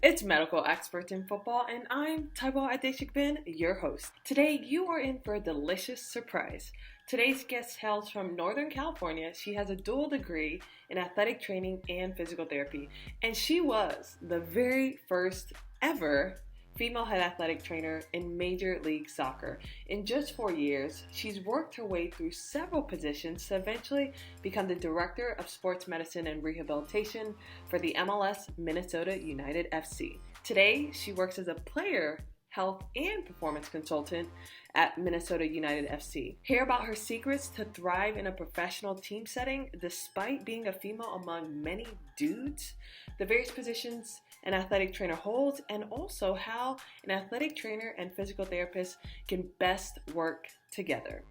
It's Medical Experts in Football, and I'm Taiwo Adeshikbin, your host. Today, you are in for a delicious surprise. Today's guest hails from Northern California. She has a dual degree in athletic training and physical therapy, and she was the very first ever female head athletic trainer in Major League Soccer. In just 4 years, she's worked her way through several positions to eventually become the Director of Sports Medicine and Rehabilitation for the MLS Minnesota United FC. Today, she works as a player, health, and performance consultant at Minnesota United FC. Hear about her secrets to thrive in a professional team setting despite being a female among many dudes, the various positions an athletic trainer holds, and also how an athletic trainer and physical therapist can best work together.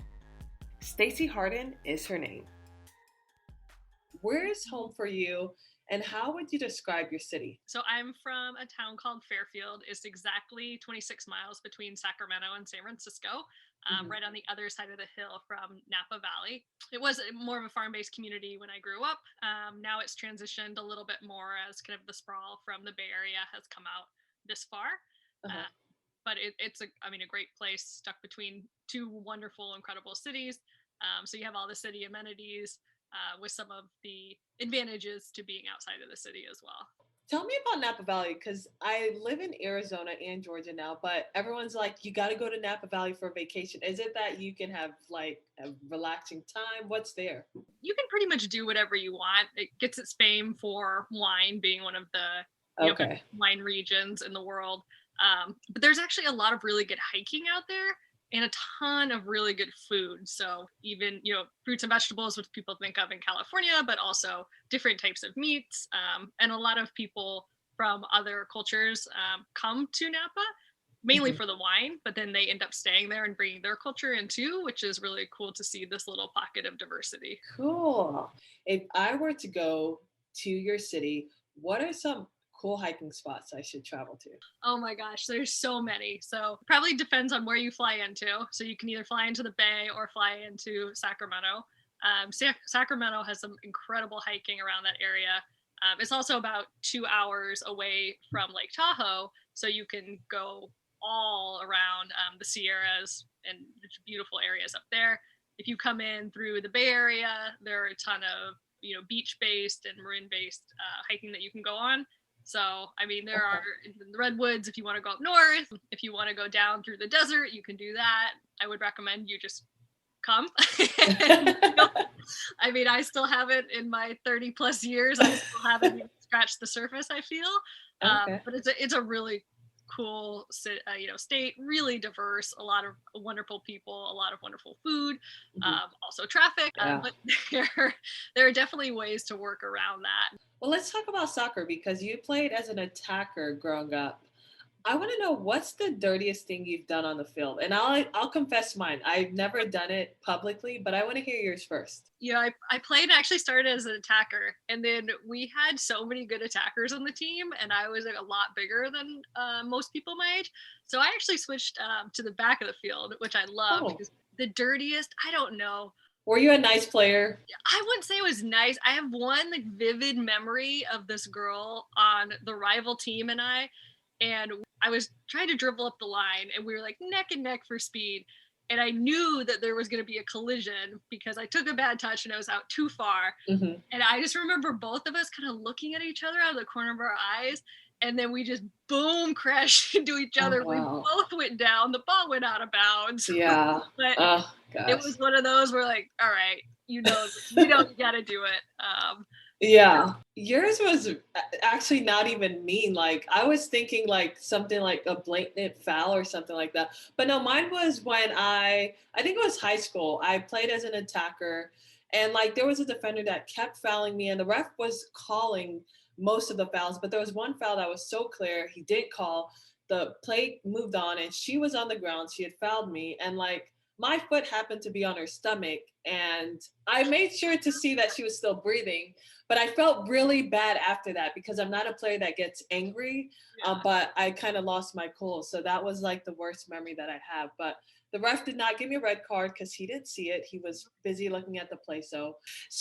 Stacey Hardin is her name. Where is home for you, and how would you describe your city? So I'm from a town called Fairfield. It's exactly 26 miles between Sacramento and San Francisco, right on the other side of the hill from Napa Valley. It was more of a farm-based community when I grew up. Now it's transitioned a little bit more as kind of the sprawl from the Bay Area has come out this far. But it's a great place stuck between two wonderful, incredible cities. So you have all the city amenities, with some of the advantages to being outside of the city as well. Tell me about Napa Valley, because I live in Arizona and Georgia now, but everyone's like, you got to go to Napa Valley for a vacation. Is it that you can have like a relaxing time? What's there? You can pretty much do whatever you want. It gets its fame for wine being one of the kind of wine regions in the world. But there's actually a lot of really good hiking out there, and a ton of really good food. So even, fruits and vegetables, which people think of in California, but also different types of meats. And a lot of people from other cultures come to Napa, mainly for the wine, but then they end up staying there and bringing their culture in too, which is really cool to see this little pocket of diversity. Cool. If I were to go to your city, what are some cool hiking spots I should travel to? Oh my gosh, there's so many. So probably depends on where you fly into. So you can either fly into the Bay or fly into Sacramento. Sacramento has some incredible hiking around that area. It's also about 2 hours away from Lake Tahoe, so you can go all around the Sierras and beautiful areas up there. If you come in through the Bay Area, there are a ton of beach-based and marin-based hiking that you can go on. So, there are the redwoods if you want to go up north. If you want to go down through the desert, you can do that. I would recommend you just come. I still haven't, in my 30 plus years, I still haven't even scratched the surface, I feel. But it's a really cool state, really diverse, a lot of wonderful people, a lot of wonderful food, also traffic, but there are definitely ways to work around that. Well, let's talk about soccer, because you played as an attacker growing up. I want to know, what's the dirtiest thing you've done on the field? And I'll confess mine. I've never done it publicly, but I want to hear yours first. Yeah, I played and actually started as an attacker, and then we had so many good attackers on the team, and I was a lot bigger than most people my age. So I actually switched to the back of the field, which I love. Because the dirtiest, I don't know. Were you a nice player? I wouldn't say it was nice. I have one vivid memory of this girl on the rival team and I was trying to dribble up the line, and we were like neck and neck for speed. And I knew that there was going to be a collision because I took a bad touch and I was out too far. And I just remember both of us kind of looking at each other out of the corner of our eyes. And then we just boom crashed into each other. We both went down. The ball went out of bounds. Yeah. But it was one of those where, like, all right, you don't got to do it. Yeah. Yours was actually not even mean. Like, I was thinking like something like a blatant foul or something like that. But no, mine was when I think it was high school. I played as an attacker, and like there was a defender that kept fouling me, and the ref was calling most of the fouls, but there was one foul that was so clear he didn't call. The play moved on, and she was on the ground. She had fouled me, and like my foot happened to be on her stomach, and I made sure to see that she was still breathing. But I felt really bad after that, because I'm not a player that gets angry, but I kind of lost my cool. So that was like the worst memory that I have. But The ref did not give me a red card because he didn't see it. He was busy looking at the play. So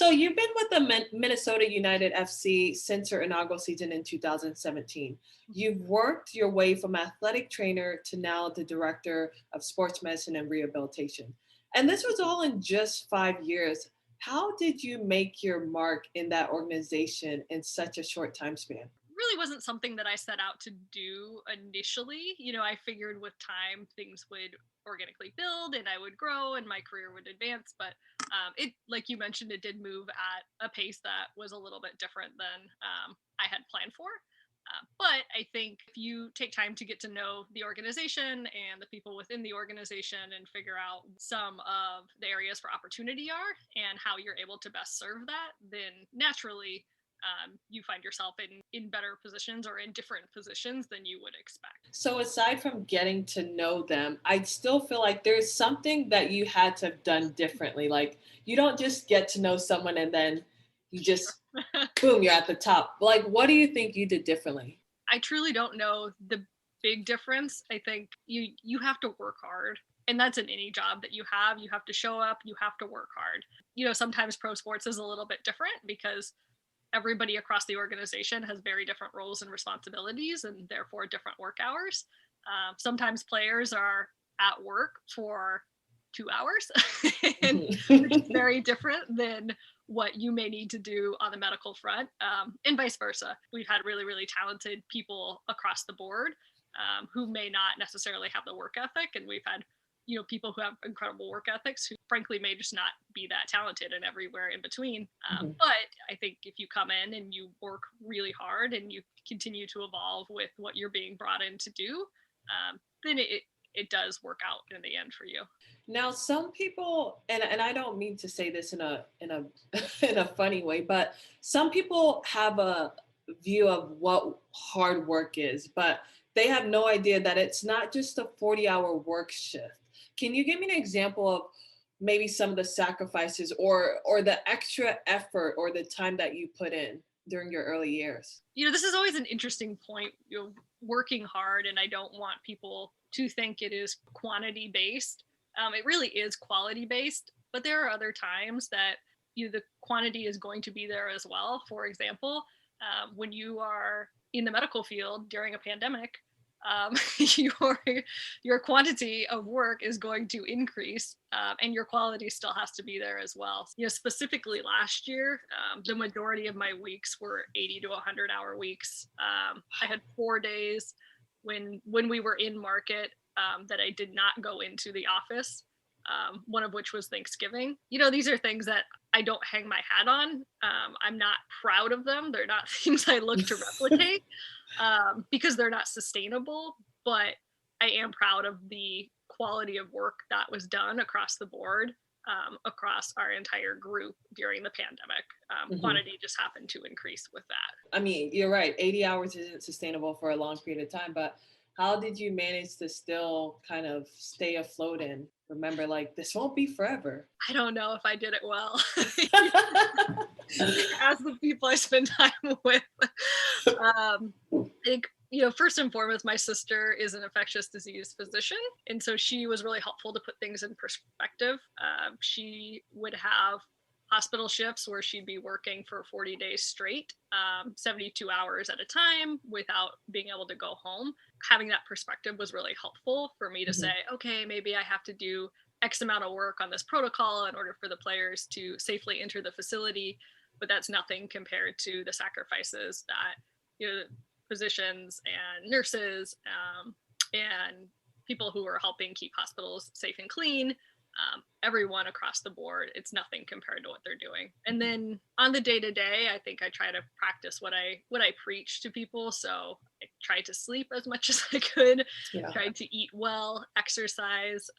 you've been with the Minnesota United FC since your inaugural season in 2017. You've worked your way from athletic trainer to now the director of sports medicine and rehabilitation. And this was all in just 5 years. How did you make your mark in that organization in such a short time span? Really wasn't something that I set out to do initially. I figured with time things would organically build and I would grow and my career would advance. But it, like you mentioned, it did move at a pace that was a little bit different than I had planned for. But I think if you take time to get to know the organization and the people within the organization and figure out some of the areas for opportunity are and how you're able to best serve that, then naturally you find yourself in better positions or in different positions than you would expect. So aside from getting to know them, I still feel like there's something that you had to have done differently. Like you don't just get to know someone and then you just boom, you're at the top. Like what do you think you did differently? I truly don't know the big difference. I think you have to work hard. And that's in any job that you have. You have to show up, you have to work hard. Sometimes pro sports is a little bit different because everybody across the organization has very different roles and responsibilities and therefore different work hours. Sometimes players are at work for 2 hours, which is very different than what you may need to do on the medical front, and vice versa. We've had really, really talented people across the board who may not necessarily have the work ethic, and we've had people who have incredible work ethics who frankly may just not be that talented and everywhere in between. But I think if you come in and you work really hard and you continue to evolve with what you're being brought in to do, then it does work out in the end for you. Now, some people, and I don't mean to say this in a in a funny way, but some people have a view of what hard work is, but they have no idea that it's not just a 40-hour work shift. Can you give me an example of maybe some of the sacrifices or the extra effort or the time that you put in during your early years? This is always an interesting point. Working hard, and I don't want people to think it is quantity based. It really is quality based, but there are other times that the quantity is going to be there as well. For example, when you are in the medical field during a pandemic, your quantity of work is going to increase, and your quality still has to be there as well. Specifically last year, the majority of my weeks were 80 to 100-hour weeks. I had 4 days when we were in market that I did not go into the office. One of which was Thanksgiving. These are things that I don't hang my hat on. I'm not proud of them. They're not things I look to replicate because they're not sustainable, but I am proud of the quality of work that was done across the board, across our entire group during the pandemic. Quantity just happened to increase with that. I mean, you're right. 80 hours isn't sustainable for a long period of time, but how did you manage to still kind of stay afloat and remember, like, this won't be forever? I don't know if I did it well. As the people I spend time with. I think, first and foremost, my sister is an infectious disease physician. And so she was really helpful to put things in perspective. She would have hospital shifts where she'd be working for 40 days straight, 72 hours at a time without being able to go home. Having that perspective was really helpful for me to say, okay, maybe I have to do X amount of work on this protocol in order for the players to safely enter the facility. But that's nothing compared to the sacrifices that physicians and nurses and people who are helping keep hospitals safe and clean, everyone across the board, it's nothing compared to what they're doing. And then on the day-to-day, I think I try to practice what I preach to people. So I tried to sleep as much as I could, tried to eat well, exercise,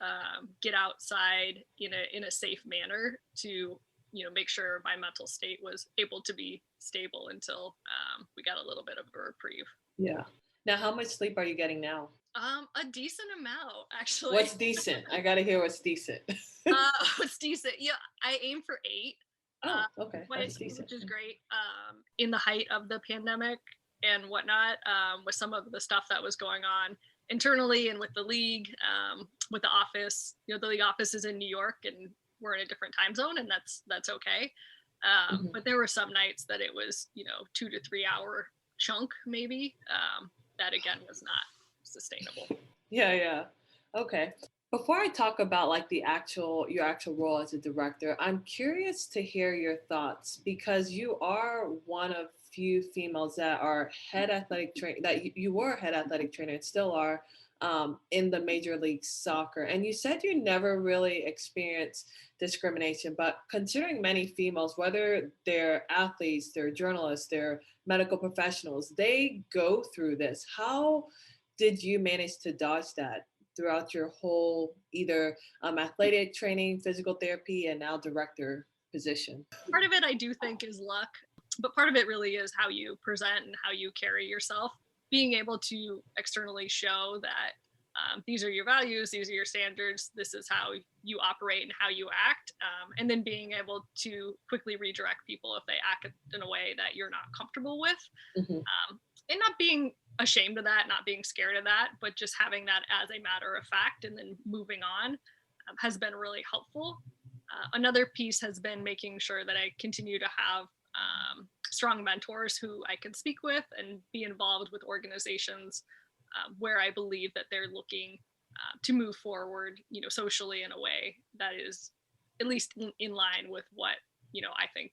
get outside in a safe manner to make sure my mental state was able to be stable until we got a little bit of a reprieve. Yeah. Now, how much sleep are you getting now? A decent amount, actually. What's decent? I gotta hear what's decent. What's decent? Yeah, I aim for 8. Oh, okay. That's decent. Which is great. In the height of the pandemic and whatnot, with some of the stuff that was going on, internally and with the league, with the office. The league office is in New York, and we're in a different time zone, and that's okay. But there were some nights that it was 2 to 3 hour chunk maybe, that again was not sustainable. Yeah. Okay. Before I talk about like your actual role as a director, I'm curious to hear your thoughts because you are one of few females that are head athletic trainer that you were a head athletic trainer and still are in the Major League Soccer. And you said you never really experienced discrimination, but considering many females, whether they're athletes, they're journalists, they're medical professionals, they go through this. How did you manage to dodge that throughout your whole either athletic training, physical therapy, and now director position? Part of it I do think is luck, but part of it really is how you present and how you carry yourself. Being able to externally show that these are your values, these are your standards, this is how you operate and how you act, and then being able to quickly redirect people if they act in a way that you're not comfortable with, and not being ashamed of that, not being scared of that, but just having that as a matter of fact and then moving on has been really helpful. Another piece has been making sure that I continue to have strong mentors who I can speak with and be involved with organizations where I believe that they're looking to move forward, socially in a way that is at least in line with what, I think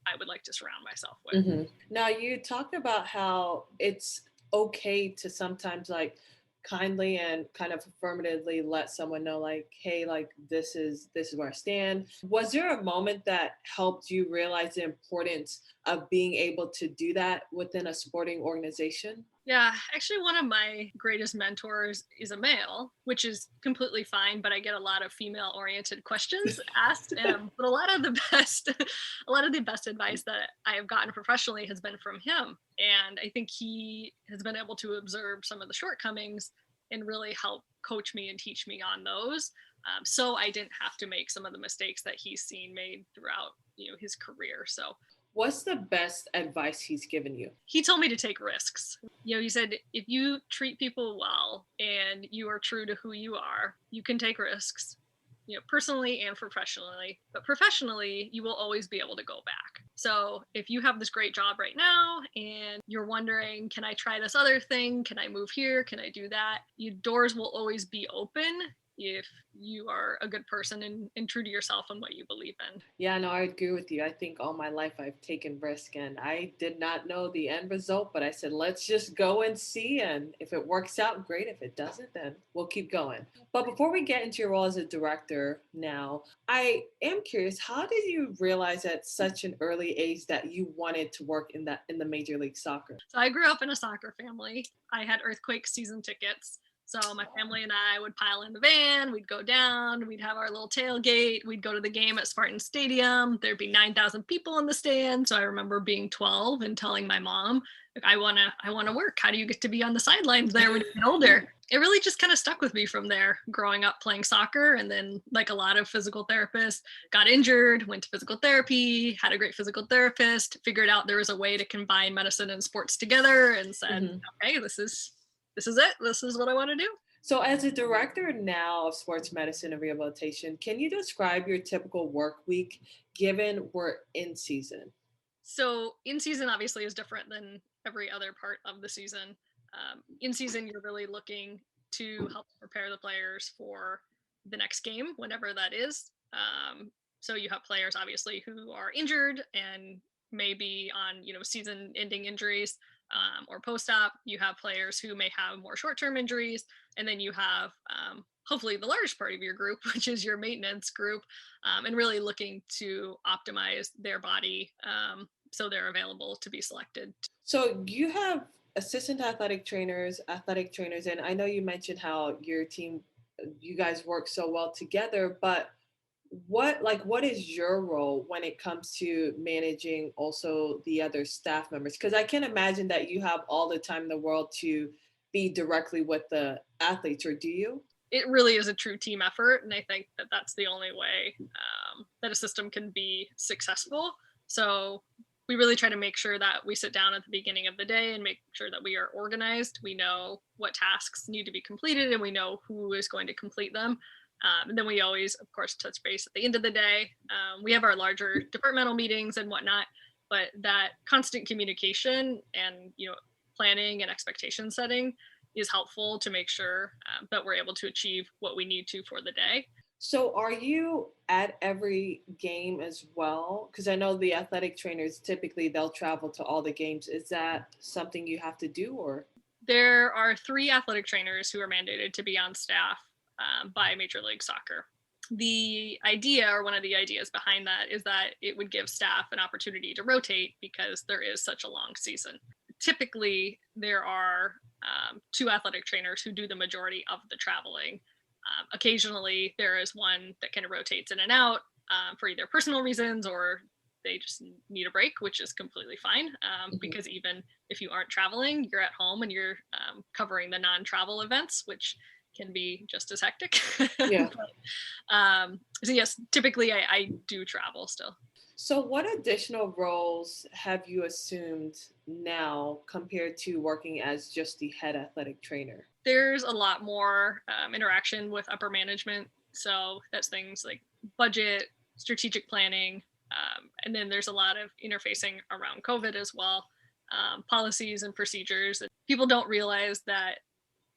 I would like to surround myself with. Now, you talked about how it's okay to sometimes like kindly and kind of affirmatively let someone know like, hey, like this is where I stand. Was there a moment that helped you realize the importance of being able to do that within a sporting organization? Yeah, actually, one of my greatest mentors is a male, which is completely fine. But I get a lot of female-oriented questions asked. But a lot of the best, a lot of the best advice that I have gotten professionally has been from him, and I think he has been able to observe some of the shortcomings and really help coach me and teach me on those. So I didn't have to make some of the mistakes that he's seen made throughout, his career. So What's the best advice he's given you? he told me to take risks. He said, if you treat people well and you are true to who you are, you can take risks, personally and professionally. But professionally, you will always be able to go back. So if you have this great job right now and you're wondering, can I try this other thing? Can I move here? Can I do that? Your doors will always be open if you are a good person and true to yourself and what you believe in. Yeah, no, I agree with you. I think all my life I've taken risk and I did not know the end result, but I said, let's just go and see. And if it works out, great. If it doesn't, then we'll keep going. But before we get into your role as a director now, I am curious, how did you realize at such an early age that you wanted to work in the Major League Soccer? So I grew up in a soccer family. I had Earthquake season tickets. So my family and I would pile in the van, we'd go down, we'd have our little tailgate, we'd go to the game at Spartan Stadium. There'd be 9,000 people in the stand. So I remember being 12 and telling my mom, I want to work. How do you get to be on the sidelines there when you get older? It really just kind of stuck with me from there, growing up playing soccer. And then, like a lot of physical therapists, got injured, went to physical therapy, had a great physical therapist, figured out there was a way to combine medicine and sports together, and said, okay, this is it. This is what I want to do. So as a director now of sports medicine and rehabilitation, can you describe your typical work week given we're in season? So in season obviously is different than every other part of the season. In season, you're really looking to help prepare the players for the next game, whenever that is. So you have players obviously who are injured and maybe on season-ending injuries, or post-op. You have players who may have more short-term injuries, and then you have hopefully the largest part of your group, which is your maintenance group, and really looking to optimize their body, so they're available to be selected. So you have athletic trainers, and I know you mentioned how your team, you guys work so well together, but what is your role when it comes to managing also the other staff members? Because I can imagine that you have all the time in the world to be directly with the athletes, or do you? It really is a true team effort, and I think that that's the only way that a system can be successful. So We really try to make sure that we sit down at the beginning of the day and make sure that we are organized. We know what tasks need to be completed and we know who is going to complete them. And then we always, of course, touch base at the end of the day. We have our larger departmental meetings and whatnot, but that constant communication and, planning and expectation setting is helpful to make sure that we're able to achieve what we need to for the day. So are you at every game as well? Because I know the athletic trainers typically they'll travel to all the games. Is that something you have to do or? There are 3 athletic trainers who are mandated to be on staff by Major League Soccer. The idea, or one of the ideas behind that, is that it would give staff an opportunity to rotate because there is such a long season. Typically, there are 2 athletic trainers who do the majority of the traveling. Occasionally, there is one that kind of rotates in and out for either personal reasons or they just need a break, which is completely fine. Because even if you aren't traveling, you're at home and you're covering the non-travel events, which can be just as hectic. Yeah. So yes, typically I do travel still. So what additional roles have you assumed now compared to working as just the head athletic trainer? There's a lot more interaction with upper management. So that's things like budget, strategic planning, and then there's a lot of interfacing around COVID as well, policies and procedures. People don't realize that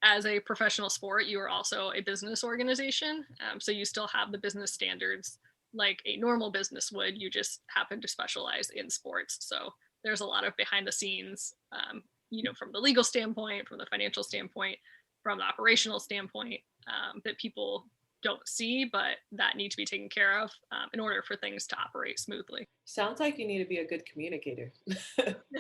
as a professional sport, you are also a business organization. So you still have the business standards like a normal business would. You just happen to specialize in sports. So there's a lot of behind the scenes, from the legal standpoint, from the financial standpoint, from the operational standpoint, that people don't see, but that need to be taken care of in order for things to operate smoothly. Sounds like you need to be a good communicator.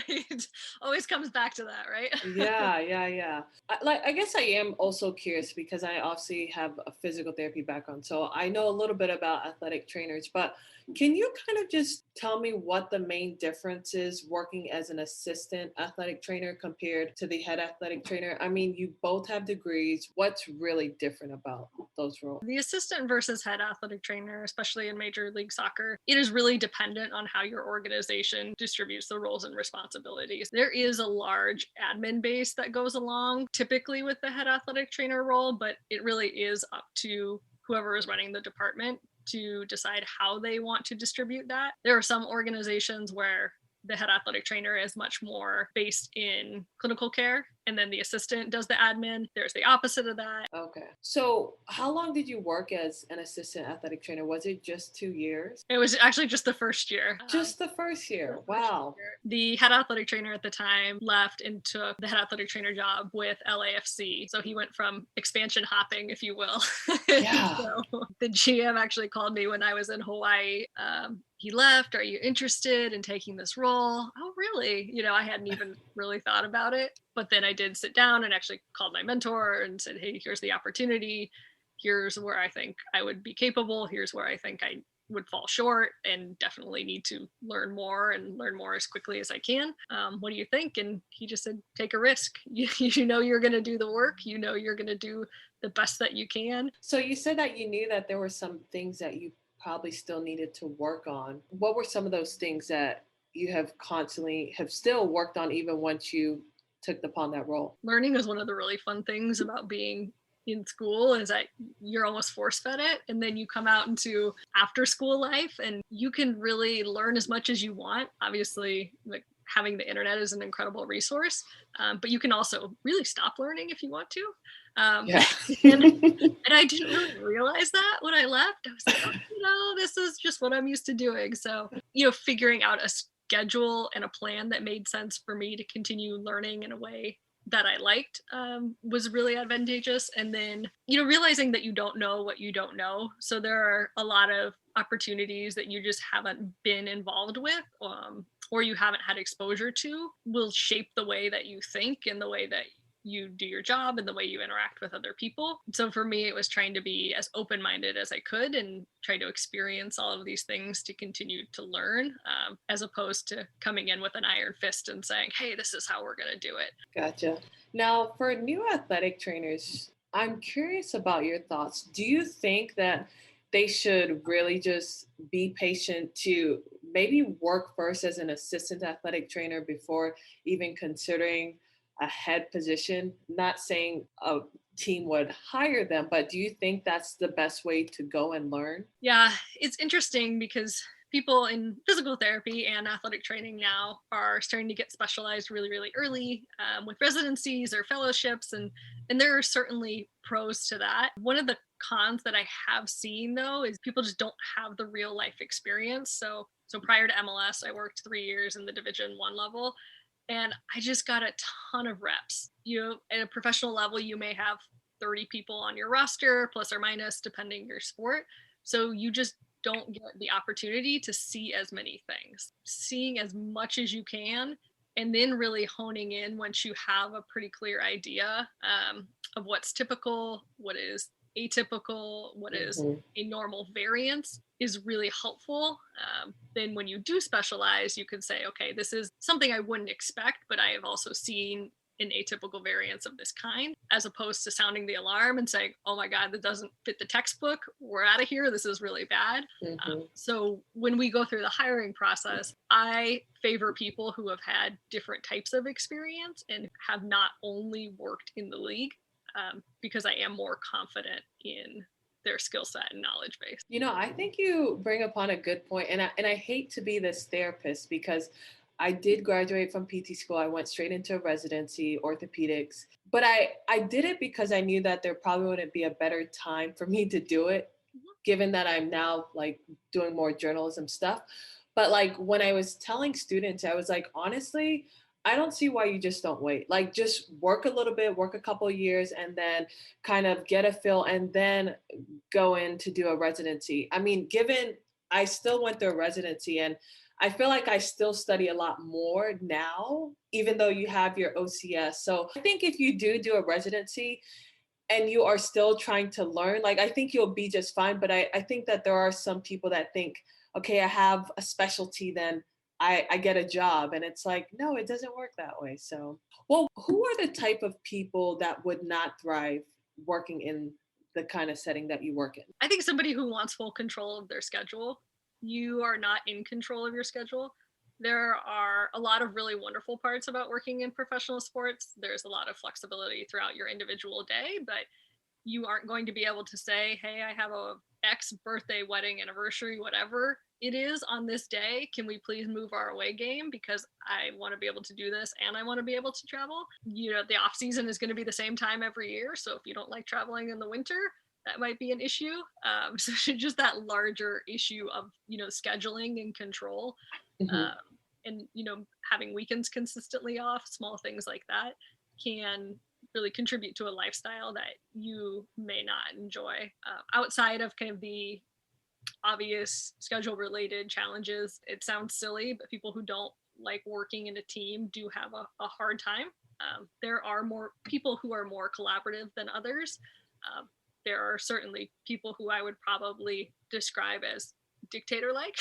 It always comes back to that, right? Yeah. I guess I am also curious because I obviously have a physical therapy background, so I know a little bit about athletic trainers, but can you kind of just tell me what the main difference is working as an assistant athletic trainer compared to the head athletic trainer? I mean, you both have degrees. What's really different about those roles? The assistant versus head athletic trainer, especially in Major League Soccer, it is really dependent on how your organization distributes the roles and responsibilities. There is a large admin base that goes along typically with the head athletic trainer role, but it really is up to whoever is running the department to decide how they want to distribute that. There are some organizations where the head athletic trainer is much more based in clinical care, and then the assistant does the admin. There's the opposite of that. Okay. So how long did you work as an assistant athletic trainer? Was it just 2 years? It was actually just the first year. Just the first year. Wow. The head athletic trainer at the time left and took the head athletic trainer job with LAFC. So he went from expansion hopping, if you will. Yeah. So the GM actually called me when I was in Hawaii. He left. Are you interested in taking this role? Oh, really? I hadn't even really thought about it. But then I did sit down and actually called my mentor and said, hey, here's the opportunity. Here's where I think I would be capable. Here's where I think I would fall short and definitely need to learn more as quickly as I can. What do you think? And he just said, take a risk. You know you're going to do the work. You know you're going to do the best that you can. So you said that you knew that there were some things that you probably still needed to work on. What were some of those things that you have still worked on even once you took upon that role? Learning is one of the really fun things about being in school is that you're almost force fed it, and then you come out into after school life and you can really learn as much as you want. Obviously, like having the internet is an incredible resource, but you can also really stop learning if you want to. Yeah. and I didn't really realize that when I left. I was like, this is just what I'm used to doing. So, figuring out a schedule and a plan that made sense for me to continue learning in a way that I liked was really advantageous. And then, realizing that you don't know what you don't know. So there are a lot of opportunities that you just haven't been involved with or you haven't had exposure to will shape the way that you think and the way that you do your job and the way you interact with other people. So for me, it was trying to be as open-minded as I could and try to experience all of these things to continue to learn, as opposed to coming in with an iron fist and saying, hey, this is how we're going to do it. Gotcha. Now, for new athletic trainers, I'm curious about your thoughts. Do you think that they should really just be patient to maybe work first as an assistant athletic trainer before even considering a head position? Not saying a team would hire them, but do you think that's the best way to go and learn? Yeah, it's interesting because people in physical therapy and athletic training now are starting to get specialized really, really early with residencies or fellowships, and there are certainly pros to that. One of the cons that I have seen though is people just don't have the real life experience. So prior to MLS, I worked 3 years in the Division One level, and I just got a ton of reps. At a professional level, you may have 30 people on your roster, plus or minus, depending your sport. So you just don't get the opportunity to see as many things. Seeing as much as you can, and then really honing in once you have a pretty clear idea of what's typical, what is atypical, what is Mhm. a normal variance is really helpful. Then when you do specialize, you can say, okay, this is something I wouldn't expect, but I have also seen an atypical variance of this kind, as opposed to sounding the alarm and saying, oh my God, that doesn't fit the textbook. We're out of here. This is really bad. Mhm. So when we go through the hiring process, I favor people who have had different types of experience and have not only worked in the league, because I am more confident in their skill set and knowledge base. I think you bring upon a good point, and I hate to be this therapist because I did graduate from PT school. I went straight into residency, orthopedics, but I did it because I knew that there probably wouldn't be a better time for me to do it, given that I'm now like doing more journalism stuff. But like when I was telling students, I was like, honestly, I don't see why you just don't wait. Like just work a little bit, work a couple of years, and then kind of get a feel, and then go in to do a residency. I mean, given I still went through a residency, and I feel like I still study a lot more now, even though you have your OCS. So I think if you do a residency and you are still trying to learn, like I think you'll be just fine. But I think that there are some people that think, okay, I have a specialty, then I get a job. And it's like, no, it doesn't work that way. So, well, who are the type of people that would not thrive working in the kind of setting that you work in? I think somebody who wants full control of their schedule. You are not in control of your schedule. There are a lot of really wonderful parts about working in professional sports. There's a lot of flexibility throughout your individual day, but you aren't going to be able to say, hey, I have a X birthday, wedding, anniversary, whatever it is on this day. Can we please move our away game because I want to be able to do this and I want to be able to travel? The off season is going to be the same time every year. So if you don't like traveling in the winter, that might be an issue. So just that larger issue of, scheduling and control. Mhm. Um, and, having weekends consistently off, small things like that can really contribute to a lifestyle that you may not enjoy outside of kind of the obvious schedule related challenges. It sounds silly, but people who don't like working in a team do have a hard time. There are more people who are more collaborative than others. There are certainly people who I would probably describe as dictator like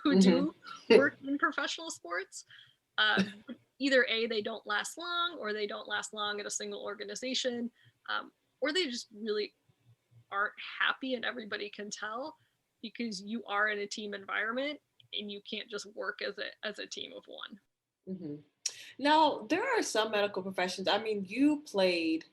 who Mhm. do work in professional sports. Either A, they don't last long, or they don't last long at a single organization, or they just really aren't happy, and everybody can tell because you are in a team environment and you can't just work as a team of one. Mhm. Now, there are some medical professions. I mean, you played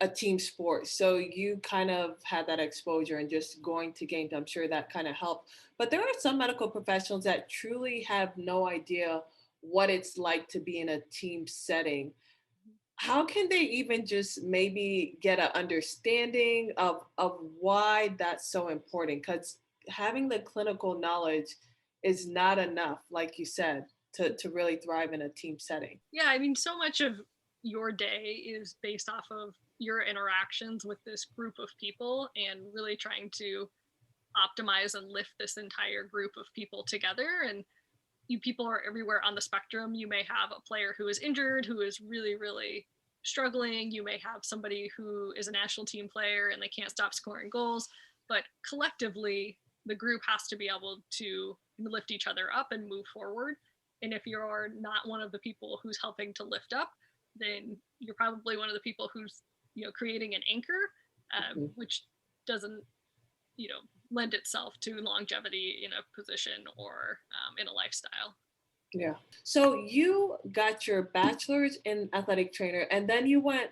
a team sport, so you kind of had that exposure and just going to games. I'm sure that kind of helped. But there are some medical professionals that truly have no idea what it's like to be in a team setting. How can they even just maybe get an understanding of why that's so important? Because having the clinical knowledge is not enough, like you said, to really thrive in a team setting. Yeah, I mean, so much of your day is based off of your interactions with this group of people and really trying to optimize and lift this entire group of people together. And you people are everywhere on the spectrum. You may have a player who is injured, who is really, really struggling. You may have somebody who is a national team player and they can't stop scoring goals. But collectively, the group has to be able to lift each other up and move forward. And if you're not one of the people who's helping to lift up, then you're probably one of the people who's creating an anchor, Mhm. which doesn't you know lend itself to longevity in a position or in a lifestyle. Yeah. So you got your bachelor's in athletic trainer and then you went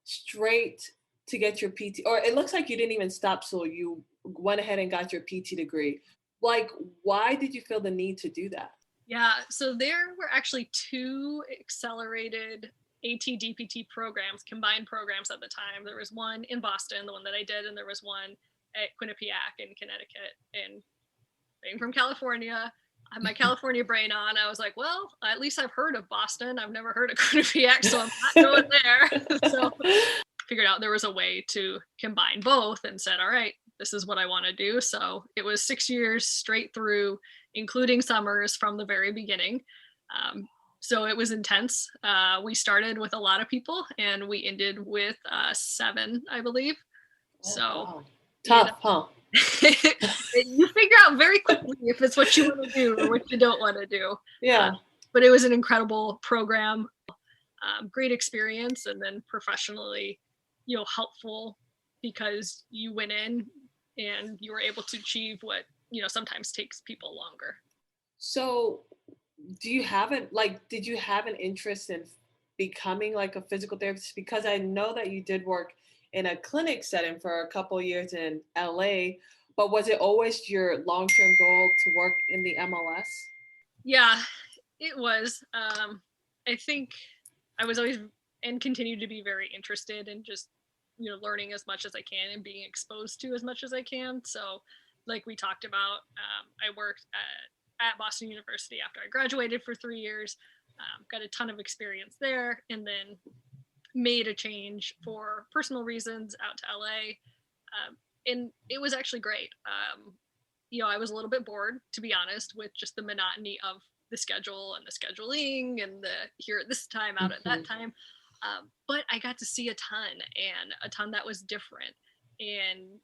straight to get your PT, or it looks like you didn't even stop. So you went ahead and got your PT degree. Like, why did you feel the need to do that? Yeah, so there were actually two accelerated AT-DPT programs, combined programs at the time. There was one in Boston, the one that I did, and there was one at Quinnipiac in Connecticut. And being from California, I had my California brain on. I was like, well, at least I've heard of Boston. I've never heard of Quinnipiac, so I'm not going there. So figured out there was a way to combine both and said, all right, this is what I want to do. So it was 6 years straight through, including summers from the very beginning. So it was intense. We started with a lot of people and we ended with 7, I believe. Oh, So wow. Tough, huh? You figure out very quickly if it's what you want to do or what you don't want to do. Yeah. But it was an incredible program, great experience, and then professionally, helpful because you went in and you were able to achieve what, sometimes takes people longer. So did you have an interest in becoming like a physical therapist? Because I know that you did work in a clinic setting for a couple of years in LA, but was it always your long-term goal to work in the MLS? Yeah, it was. I think I was always and continue to be very interested in just, learning as much as I can and being exposed to as much as I can. So like we talked about, I worked at Boston University after I graduated for 3 years, got a ton of experience there, and then made a change for personal reasons out to LA. And it was actually great. I was a little bit bored, to be honest, with just the monotony of the schedule and the scheduling and the here at this time, out at that time. But I got to see a ton that was different. And,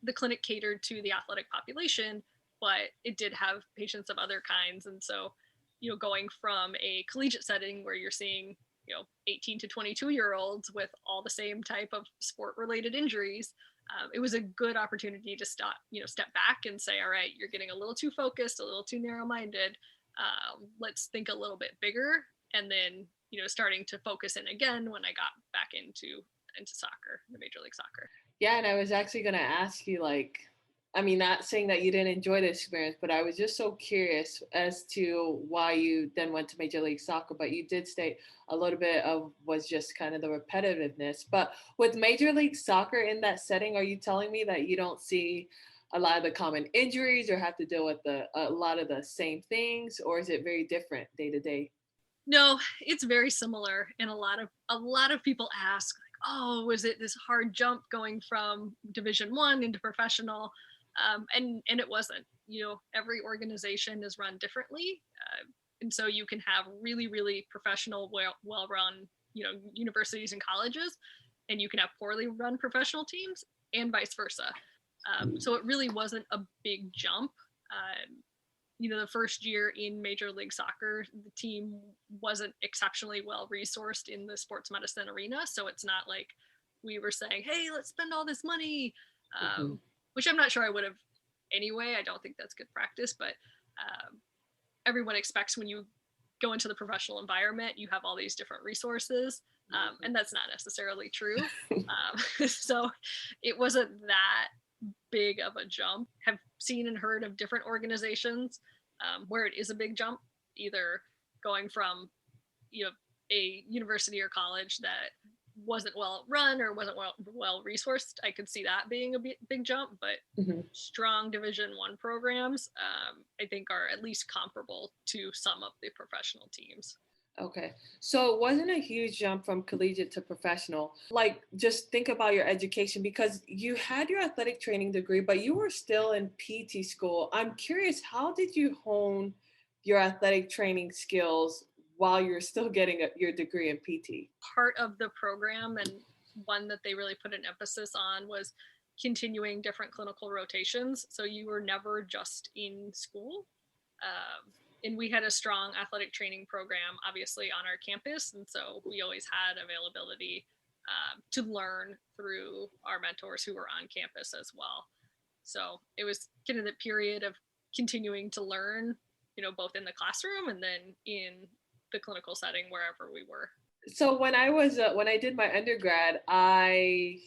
the clinic catered to the athletic population, but it did have patients of other kinds. And so, going from a collegiate setting where you're seeing, 18 to 22-year-olds with all the same type of sport related injuries, it was a good opportunity to step back and say, all right, you're getting a little too focused, a little too narrow minded. Let's think a little bit bigger. And then, starting to focus in again when I got back into soccer, the Major League Soccer. Yeah, and I was actually going to ask you, not saying that you didn't enjoy the experience, but I was just so curious as to why you then went to Major League Soccer. But you did state a little bit of was just kind of the repetitiveness. But with Major League Soccer in that setting, are you telling me that you don't see a lot of the common injuries or have to deal with a lot of the same things, or is it very different day to day? No, it's very similar. And a lot of people ask, like, oh, was it this hard jump going from Division 1 into professional? And it wasn't. Every organization is run differently. And so you can have really, really professional, well run, universities and colleges, and you can have poorly run professional teams and vice versa. So it really wasn't a big jump. The first year in Major League Soccer, the team wasn't exceptionally well resourced in the sports medicine arena. So it's not like we were saying, hey, let's spend all this money, which I'm not sure I would have anyway. I don't think that's good practice, but everyone expects when you go into the professional environment, you have all these different resources. And that's not necessarily true. So it wasn't that big of a jump. Have seen and heard of different organizations where it is a big jump, either going from a university or college that wasn't well run or wasn't well resourced. I could see that being a big jump, but strong Division 1 programs I think are at least comparable to some of the professional teams. Okay. So it wasn't a huge jump from collegiate to professional. Like, just think about your education because you had your athletic training degree, but you were still in PT school. I'm curious, how did you hone your athletic training skills while you're still getting your degree in PT? Part of the program, and one that they really put an emphasis on, was continuing different clinical rotations. So you were never just in school. And we had a strong athletic training program, obviously, on our campus. And so we always had availability to learn through our mentors who were on campus as well. So it was kind of the period of continuing to learn, both in the classroom and then in the clinical setting wherever we were. So when I did my undergrad, I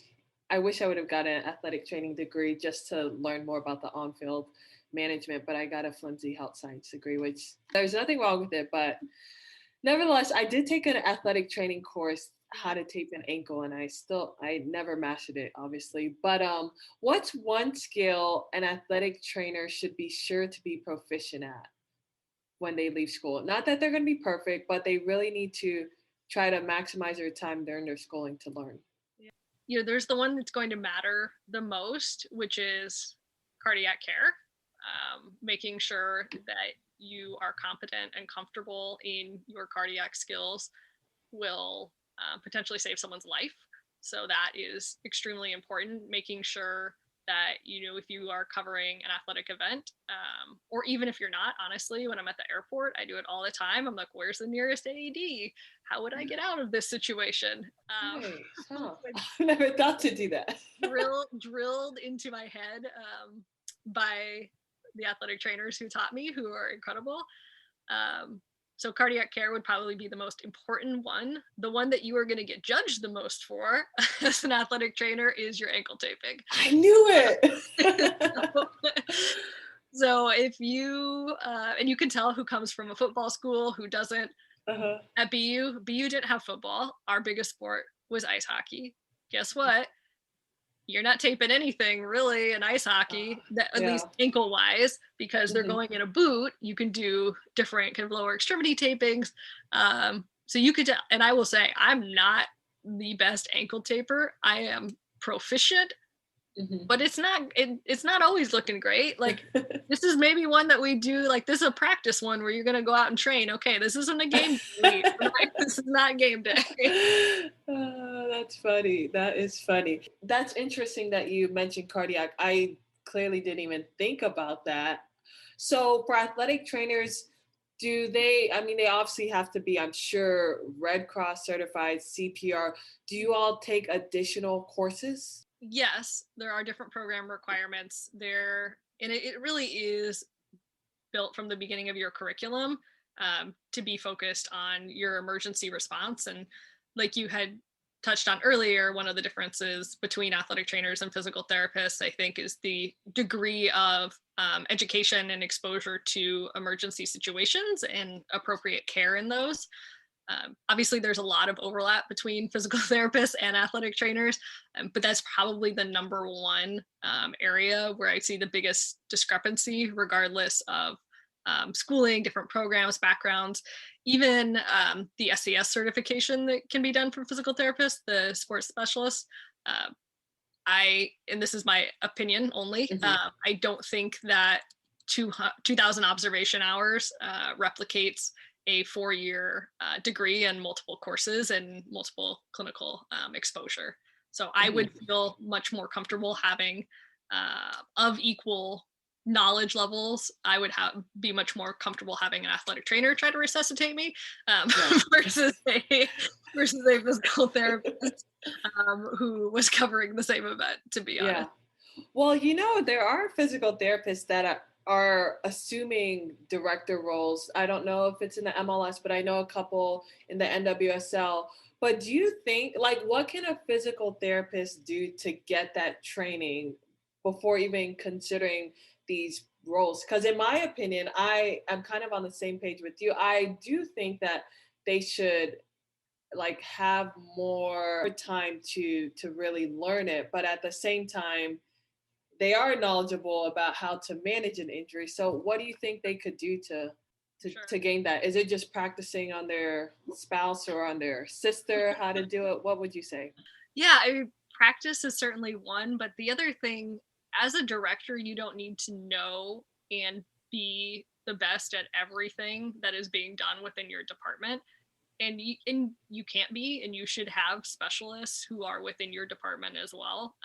wish I would have got an athletic training degree just to learn more about the on-field management, but I got a flimsy health science degree, which there's nothing wrong with it, but nevertheless, I did take an athletic training course, how to tape an ankle, and I never mastered it, obviously. But what's one skill an athletic trainer should be sure to be proficient at when they leave school? Not that they're going to be perfect, but they really need to try to maximize their time during their schooling to learn. There's the one that's going to matter the most, which is cardiac care, making sure that you are competent and comfortable in your cardiac skills will potentially save someone's life. So that is extremely important, making sure that, if you are covering an athletic event, or even if you're not, honestly, when I'm at the airport, I do it all the time. I'm like, where's the nearest AED? How would I get out of this situation? Nice. Huh. I never thought to do that. drilled into my head by the athletic trainers who taught me, who are incredible. So cardiac care would probably be the most important one. The one that you are going to get judged the most for as an athletic trainer is your ankle taping. I knew it. So if you, and you can tell who comes from a football school, who doesn't. At BU didn't have football. Our biggest sport was ice hockey. Guess what? You're not taping anything really in ice hockey, at least ankle wise, because they're going in a boot. You can do different kind of lower extremity tapings. So you could, and I will say, I'm not the best ankle taper. I am proficient, but it's not always looking great. Like this is maybe one that we do, like this is a practice one where you're going to go out and train. Okay, this isn't a game day. This is not game day. That's funny. That is funny. That's interesting that you mentioned cardiac. I clearly didn't even think about that. So for athletic trainers, they obviously have to be, I'm sure, Red Cross certified, CPR. Do you all take additional courses? Yes, there are different program requirements there, and it really is built from the beginning of your curriculum to be focused on your emergency response. And like you had touched on earlier, one of the differences between athletic trainers and physical therapists, I think, is the degree of education and exposure to emergency situations and appropriate care in those. Obviously, there's a lot of overlap between physical therapists and athletic trainers, but that's probably the number one area where I see the biggest discrepancy, regardless of schooling, different programs, backgrounds, even the SCS certification that can be done for physical therapists, the sports specialists. And this is my opinion only, I don't think that 2,000 observation hours replicates a 4-year degree and multiple courses and multiple clinical exposure. So I would feel much more comfortable having of equal knowledge levels. I would be much more comfortable having an athletic trainer try to resuscitate me versus a physical therapist who was covering the same event, to be honest. Well, there are physical therapists that are assuming director roles. I don't know if it's in the MLS, but I know a couple in the NWSL. But do you think, what can a physical therapist do to get that training before even considering these roles? Because in my opinion, I am kind of on the same page with you. I do think that they should have more time to really learn it, but at the same time, they are knowledgeable about how to manage an injury. So what do you think they could do to gain that? Is it just practicing on their spouse or on their sister how to do it? What would you say? Yeah, practice is certainly one, but the other thing, as a director, you don't need to know and be the best at everything that is being done within your department. And you can't be, and you should have specialists who are within your department as well,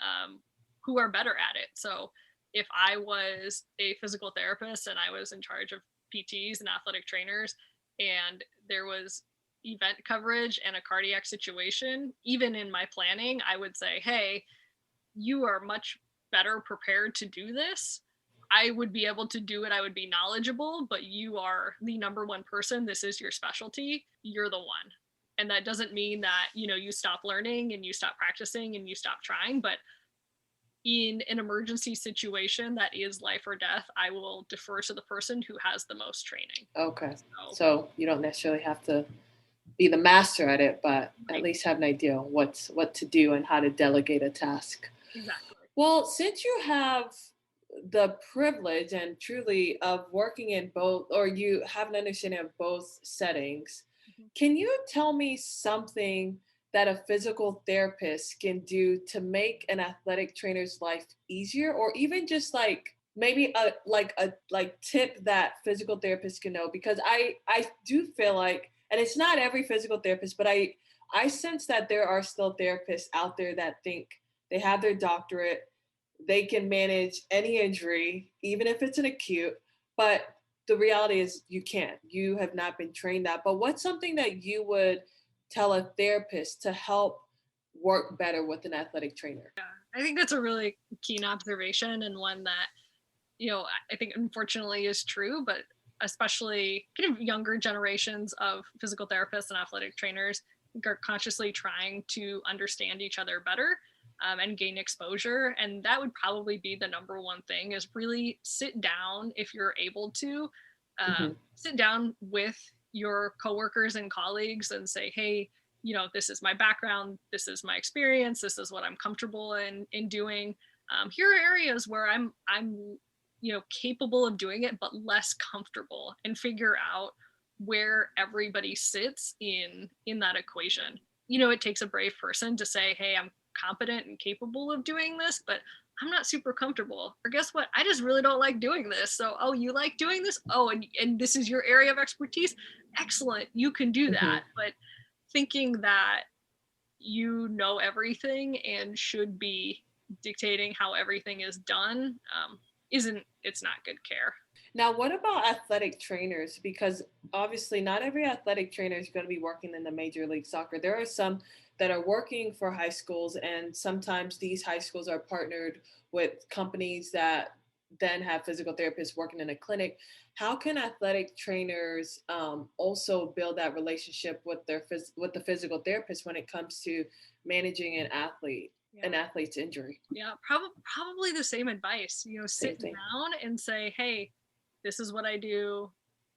who are better at it. So if I was a physical therapist and I was in charge of PTs and athletic trainers, and there was event coverage and a cardiac situation, even in my planning, I would say, hey, you are much better prepared to do this, I would be able to do it. I would be knowledgeable, but you are the number one person. This is your specialty. You're the one. And that doesn't mean that, you stop learning and you stop practicing and you stop trying. But in an emergency situation that is life or death, I will defer to the person who has the most training. Okay. So you don't necessarily have to be the master at it, but Right. at least have an idea what to do and how to delegate a task. Exactly. Well, since you have the privilege and truly of working in both, or you have an understanding of both settings, can you tell me something that a physical therapist can do to make an athletic trainer's life easier, or even just like maybe a tip that physical therapists can know? Because I do feel like, and it's not every physical therapist, but I sense that there are still therapists out there that think they have their doctorate, they can manage any injury, even if it's an acute, but the reality is you can't. You have not been trained that. But what's something that you would tell a therapist to help work better with an athletic trainer? I think that's a really keen observation, and one that, I think unfortunately is true, but especially kind of younger generations of physical therapists and athletic trainers are consciously trying to understand each other better, and gain exposure. And that would probably be the number one thing, is really sit down, if you're able to, sit down with your coworkers and colleagues and say, hey, this is my background, this is my experience, this is what I'm comfortable in doing. Here are areas where I'm capable of doing it, but less comfortable, and figure out where everybody sits in that equation. It takes a brave person to say, hey, I'm competent and capable of doing this, but I'm not super comfortable. Or guess what? I just really don't like doing this. So, oh, you like doing this? Oh, and this is your area of expertise? Excellent. You can do that. But thinking that you know everything and should be dictating how everything is done, it's not good care. Now, what about athletic trainers? Because obviously, not every athletic trainer is going to be working in the Major League Soccer. There are some that are working for high schools, and sometimes these high schools are partnered with companies that then have physical therapists working in a clinic. How can athletic trainers also build that relationship with with the physical therapist when it comes to managing an athlete's injury? Yeah, probably the same advice. Sit down and say, hey, this is what I do,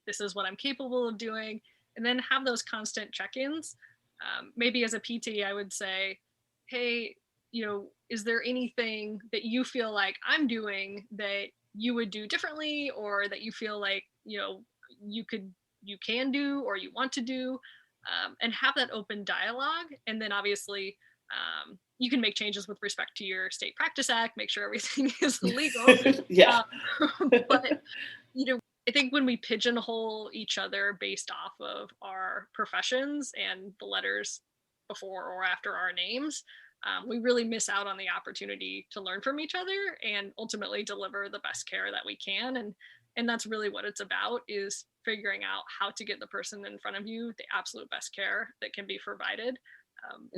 this is what I'm capable of doing, and then have those constant check-ins. Maybe as a PT, I would say, hey, is there anything that you feel like I'm doing that you would do differently, or that you feel like you can do, or you want to do, and have that open dialogue. And then obviously, you can make changes with respect to your state practice act, make sure everything is legal. Yeah. But I think when we pigeonhole each other based off of our professions and the letters before or after our names, we really miss out on the opportunity to learn from each other and ultimately deliver the best care that we can. And that's really what it's about, is figuring out how to get the person in front of you the absolute best care that can be provided.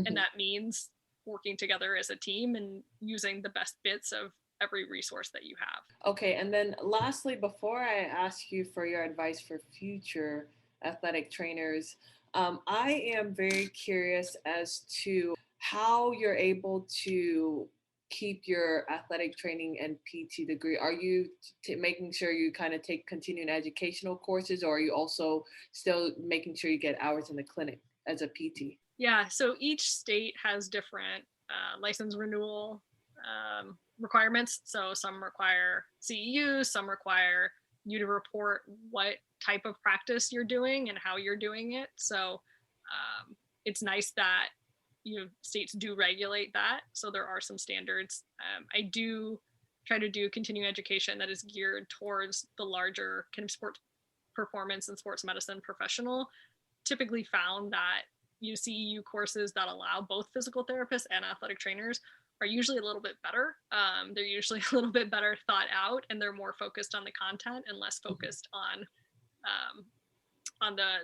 And that means working together as a team and using the best bits of every resource that you have. Okay, and then lastly, before I ask you for your advice for future athletic trainers, I am very curious as to how you're able to keep your athletic training and PT degree. Are you making sure you kind of take continuing educational courses, or are you also still making sure you get hours in the clinic as a PT? Yeah, so each state has different license renewal requirements. So some require CEUs, some require you to report what type of practice you're doing and how you're doing it. So it's nice that states do regulate that. So there are some standards. I do try to do continuing education that is geared towards the larger kind of sports performance and sports medicine professional. Typically found that CEU courses that allow both physical therapists and athletic trainers are usually a little bit better. They're usually a little bit better thought out, and they're more focused on the content and less focused on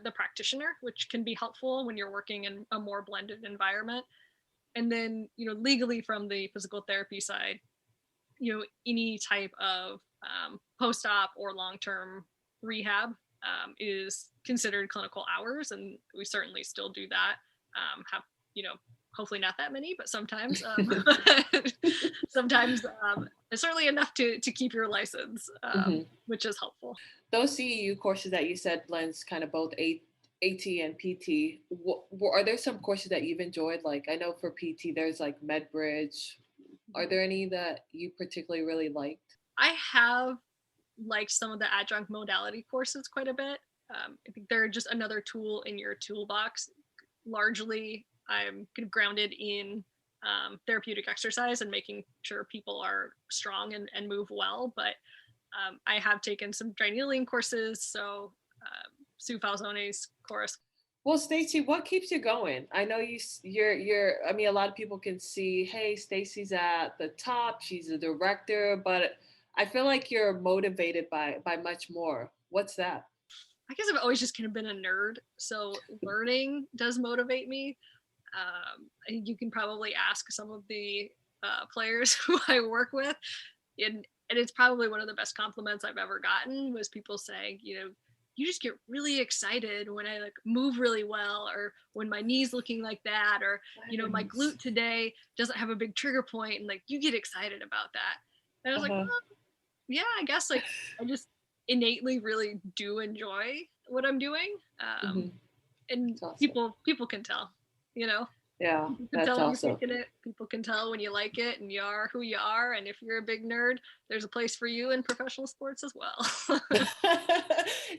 the practitioner, which can be helpful when you're working in a more blended environment. And then, legally from the physical therapy side, any type of post-op or long-term rehab is considered clinical hours, and we certainly still do that. Have hopefully not that many, but sometimes sometimes it's certainly enough to keep your license, which is helpful. Those CEU courses that you said blends kind of both AT and PT. Are there some courses that you've enjoyed? Like I know for PT there's like MedBridge. Are there any that you particularly really liked? I have liked some of the adjunct modality courses quite a bit. I think they're just another tool in your toolbox. Largely, I'm kind of grounded in therapeutic exercise and making sure people are strong and move well. But I have taken some dry courses, so Sue Falzone's course. Well, Stacey, what keeps you going? I know you're. I mean, a lot of people can see, hey, Stacey's at the top. She's a director, but I feel like you're motivated by much more. What's that? I guess I've always just kind of been a nerd, so learning does motivate me. You can probably ask some of the players who I work with, and it's probably one of the best compliments I've ever gotten was people saying, you just get really excited when I like move really well, or when my knee's looking like that, or my glute today doesn't have a big trigger point, and like you get excited about that. And I was like, well, yeah, I guess like I just innately really do enjoy what I'm doing, and awesome. People can tell, Yeah, people can tell when you're picking it. People can tell when you like it and you are who you are. And if you're a big nerd, there's a place for you in professional sports as well.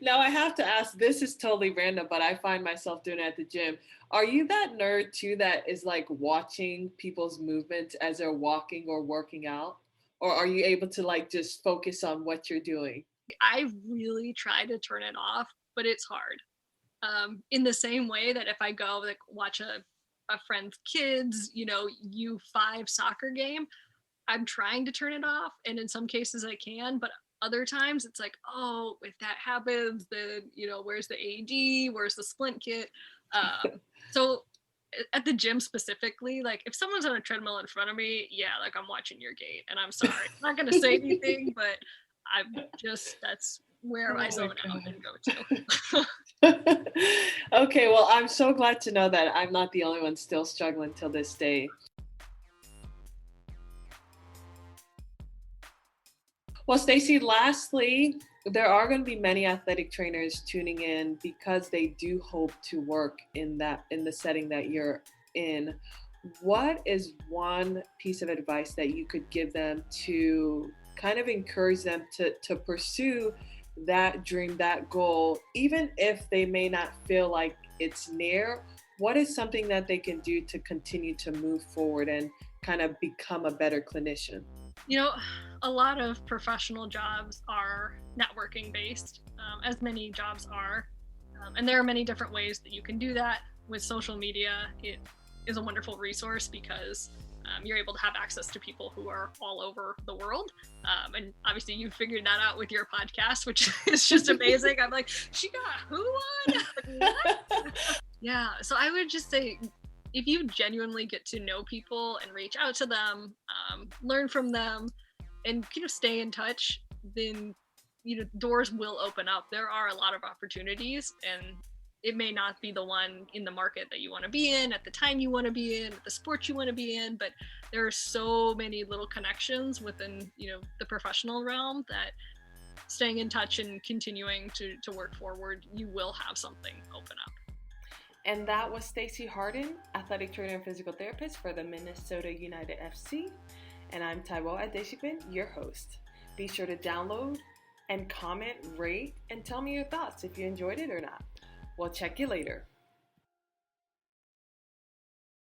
Now I have to ask, this is totally random, but I find myself doing it at the gym. Are you that nerd too that is like watching people's movements as they're walking or working out? Or are you able to like just focus on what you're doing? I really try to turn it off, but it's hard. In the same way that if I go like watch a friend's kids, U5 soccer game, I'm trying to turn it off. And in some cases I can, but other times it's like, oh, if that happens, then, where's the AD? Where's the splint kit? So at the gym specifically, like if someone's on a treadmill in front of me, yeah, like I'm watching your gait and I'm sorry. I'm not going to say anything, but that's where I zone out and go to. Okay, well, I'm so glad to know that I'm not the only one still struggling till this day. Well, Stacey, lastly, there are going to be many athletic trainers tuning in because they do hope to work in the setting that you're in. What is one piece of advice that you could give them to kind of encourage them to pursue that dream, that goal, even if they may not feel like it's near? What is something that they can do to continue to move forward and kind of become a better clinician? A lot of professional jobs are networking based, as many jobs are. And there are many different ways that you can do that. With social media, it is a wonderful resource because you're able to have access to people who are all over the world. And obviously you figured that out with your podcast, which is just amazing. I'm like, she got who on? What? Yeah. So I would just say, if you genuinely get to know people and reach out to them, learn from them, and stay in touch, then doors will open up. There are a lot of opportunities, and it may not be the one in the market that you want to be in at the time you want to be in, the sport you want to be in, but there are so many little connections within the professional realm that staying in touch and continuing to work forward, you will have something open up. And that was Stacey Hardin, athletic trainer and physical therapist for the Minnesota United FC. And I'm Taiwo Adeshikbin, your host. Be sure to download and comment, rate, and tell me your thoughts if you enjoyed it or not. We'll check you later.